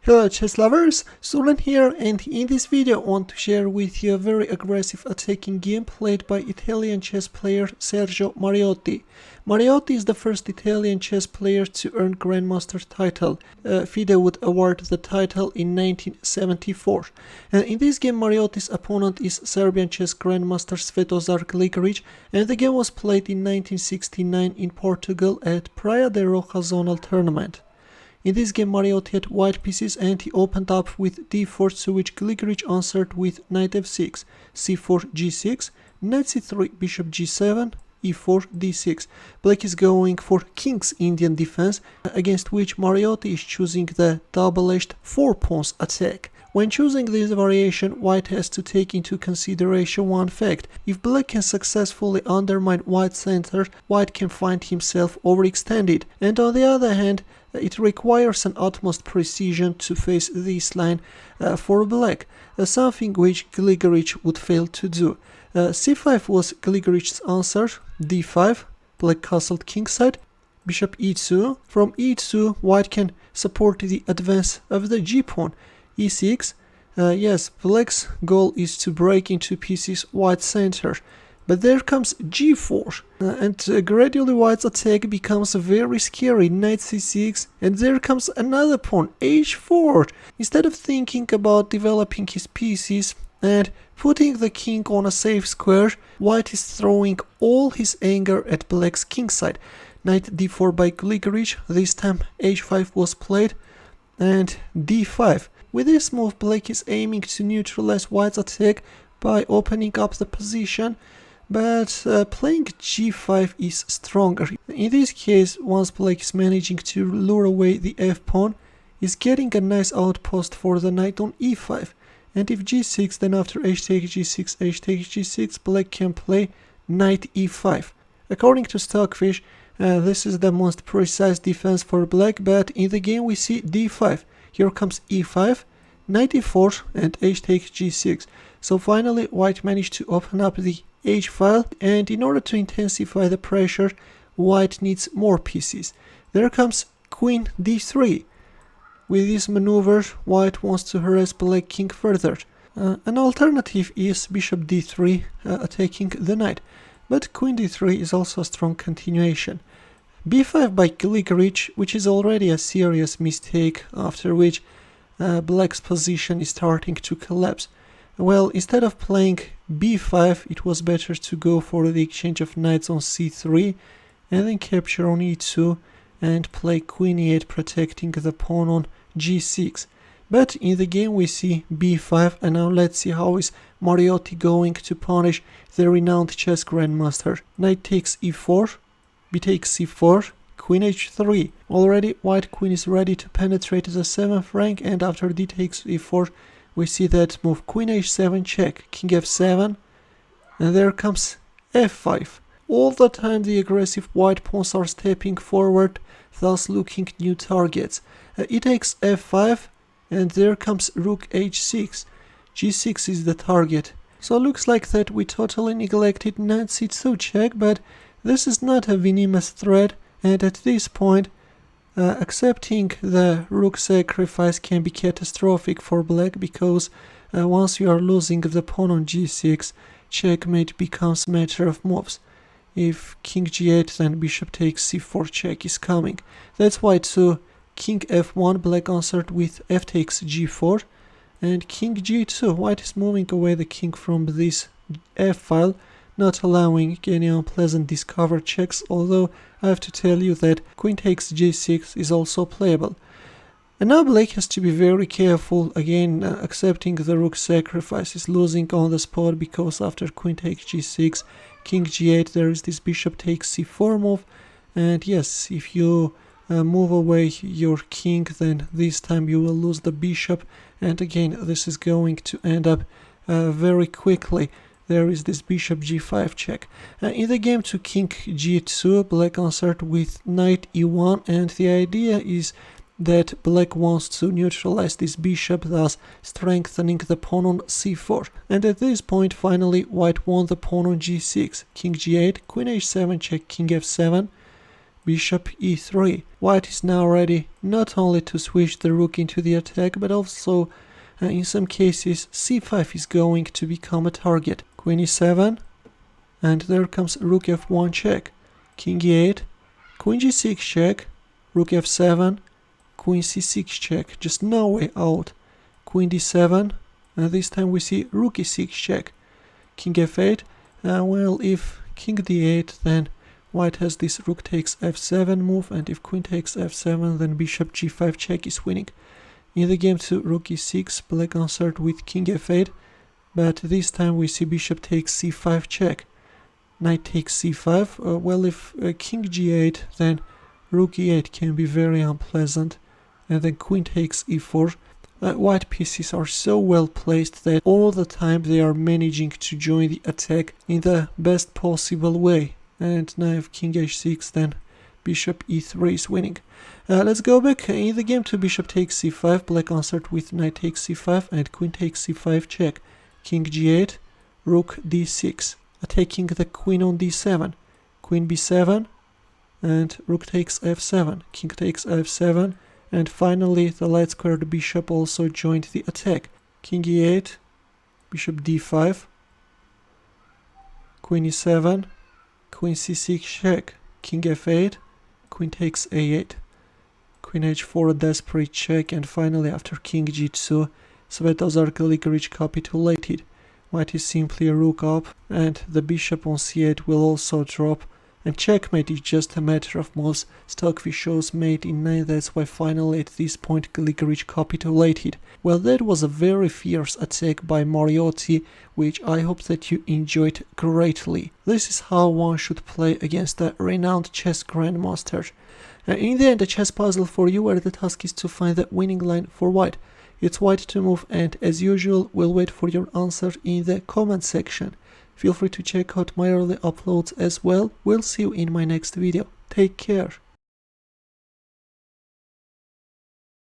Hello chess lovers, Suren here, and in this video I want to share with you a very aggressive attacking game played by Italian chess player Sergio Mariotti. Mariotti is the first Italian chess player to earn Grandmaster title. FIDE would award the title in 1974. In this game Mariotti's opponent is Serbian chess Grandmaster Svetozar Gligoric, and the game was played in 1969 in Portugal at Praia de Rocha Zonal tournament. In this game Mariotti had white pieces and he opened up with d4, to which Gligoric answered with knight f6, c4, g6, knight c3, bishop g7, e4, d6. Black is going for King's Indian defense, against which Mariotti is choosing the double-edged 4-pawns attack. When choosing this variation, white has to take into consideration one fact. If black can successfully undermine white's center, white can find himself overextended, and on the other hand, it requires an utmost precision to face this line for black, something which Gligoric would fail to do. c5 was Gligoric's answer, d5, black castled kingside, bishop e2. From e2, white can support the advance of the g-pawn, e6. Yes, black's goal is to break into pieces white's center. But there comes g4, and gradually white's attack becomes very scary, knight c6, and there comes another pawn, h4. Instead of thinking about developing his pieces and putting the king on a safe square, white is throwing all his anger at black's kingside. Knight d4 by Gligoric, this time h5 was played, and d5. With this move, black is aiming to neutralize white's attack by opening up the position, but playing g5 is stronger. In this case, once black is managing to lure away the f-pawn, is getting a nice outpost for the knight on e5. And if g6, then after h takes g6, h takes g6, black can play knight e5. According to Stockfish, this is the most precise defense for black, but in the game we see d5. Here comes e5, knight e4, and h takes g6. So finally, white managed to open up the h file, and in order to intensify the pressure, white needs more pieces. There comes queen d3. With this maneuver, white wants to harass black king further. An alternative is bishop d3, attacking the knight, but queen d3 is also a strong continuation. b5 by Gligoric, which is already a serious mistake, after which black's position is starting to collapse. Well, instead of playing b5, it was better to go for the exchange of knights on c3 and then capture on e2 and play queen e8, protecting the pawn on g6. But in the game we see b5, and now let's see how is Mariotti going to punish the renowned chess grandmaster. Knight takes e4, b takes c4, queen h3. Already white queen is ready to penetrate the 7th rank, and after d takes e4, we see that move queen h7 check, king f7, and there comes f5. All the time the aggressive white pawns are stepping forward, thus looking new targets. E takes f5, and there comes rook h6. g6 is the target. So looks like that we totally neglected knight c2 check, but this is not a venomous threat, and at this point accepting the rook sacrifice can be catastrophic for black, because once you are losing the pawn on g6, checkmate becomes a matter of moves. If king g8, then bishop takes c4 check is coming. That's why too king f1, black answered with f takes g4, and king g2, white is moving away the king from this f file, not allowing any unpleasant discover checks, although I have to tell you that queen takes g6 is also playable. And now black has to be very careful, again accepting the rook sacrifice is losing on the spot, because after queen takes g6, king g8, there is this bishop takes c4 move, and yes, if you move away your king, then this time you will lose the bishop, and again this is going to end up very quickly. There is this bishop g5 check. In the game to king g2, black answered with knight e1, and the idea is that black wants to neutralize this bishop, thus strengthening the pawn on c4. And at this point, finally, white won the pawn on g6. King g8, queen h7 check, king f7, bishop e3. White is now ready not only to switch the rook into the attack, but also in some cases c5 is going to become a target. Queen e7, and there comes rook f1 check, king e8, queen g6 check, rook f7, queen c6 check, just no way out, queen d7, and this time we see rook e6 check, king f8. Well, if king d8, then white has this rook takes f7 move, and if queen takes f7, then bishop g5 check is winning. In the game 2, rook e6, black answered with king f8, but this time we see bishop takes c5 check, knight takes c5. Well, if king g8, then rook e8 can be very unpleasant, and then queen takes e4. White pieces are so well placed that all the time they are managing to join the attack in the best possible way. And now if king h6, then bishop e3 is winning. Let's go back. In the game 2, bishop takes c5, black answered with knight takes c5 and queen takes c5 check, king g8, rook d6, attacking the queen on d7, queen b7, and rook takes f7, king takes f7, and finally the light squared bishop also joined the attack, king e8, bishop d5, queen e7, queen c6 check, king f8, queen takes a8, queen h4 a desperate check, and finally after king g2, Svetozar Gligoric capitulated. White is simply a rook up, and the bishop on c8 will also drop, and checkmate is just a matter of moves. Stockfish shows mate in 9, that's why finally at this point Gligoric capitulated. Well, that was a very fierce attack by Mariotti, which I hope that you enjoyed greatly. This is how one should play against a renowned chess grandmaster. In the end, the chess puzzle for you, where the task is to find the winning line for white. It's white to move, and as usual, we'll wait for your answer in the comment section. Feel free to check out my early uploads as well. We'll see you in my next video. Take care.